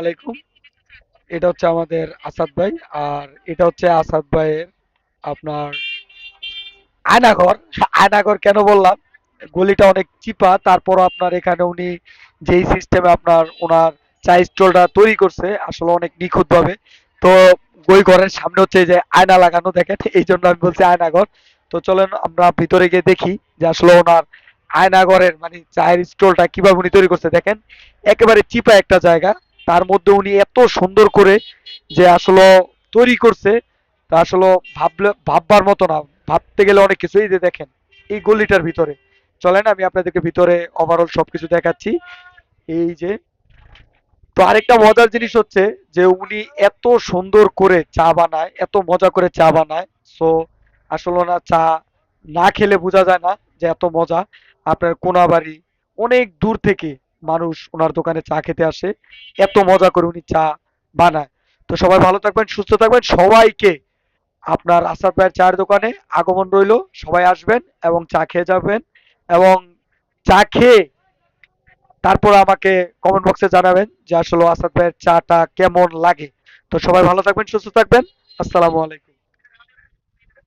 আলাইকুম। এটা হচ্ছে আমাদের আসাদ ভাই। আর এটা হচ্ছে আসাদ ভাইয়ের আপনার আয়নাঘর। আয়নাঘর কেন বললাম, গলিটা অনেক চিপা, তারপরও আপনার এখানে উনি যেই সিস্টেমে আপনার ওনার চা স্টলটা তৈরি করছে আসলে অনেক নিখুঁত ভাবে। তো ওই ঘরের সামনে হচ্ছে এই যে আয়না লাগানো দেখেন, এই জন্য আমি বলছি আয়নাঘর। তো চলেন আমরা ভিতরে গিয়ে দেখি যে আসলে ওনার আয়নাঘরের মানে চায়ের স্টলটা কিভাবে উনি তৈরি করছে। দেখেন একেবারে চিপা একটা জায়গা, তার মধ্যে উনি এত সুন্দর করে যে আসলে তৈরি করছে, তা আসলে ভাববার মতো না। ভাবতে গেলে অনেক কিছুই যে দেখেন এই গলিটার ভিতরে। চলেন আমি আপনাদেরকে ভিতরে ওভারঅল সবকিছু দেখাচ্ছি। এই যে, তো আরেকটা মজার জিনিস হচ্ছে যে উনি এত সুন্দর করে চা বানায়, এত মজা করে চা বানায়। সো আসলে না চা না খেলে বোঝা যায় না যে এত মজা। আপনার কোনাবাড়ি অনেক দূর থেকে মানুষ ওনার দোকানে চা খেতে আসে, এত মজা করে উনি চা বানায়। তো সবাই ভালো থাকবেন, সুস্থ থাকবেন, সবাইকে আপনার আসাদ ভাইয়ের চায়ের দোকানে আগমন রইল। সবাই আসবেন এবং চা খেয়ে যাবেন, এবং চা খেয়ে তারপর আমাকে কমেন্ট বক্সে জানাবেন যে আসলে আসাদ ভাইয়ের চাটা কেমন লাগে। তো সবাই ভালো থাকবেন, সুস্থ থাকবেন। আসসালামু আলাইকুম।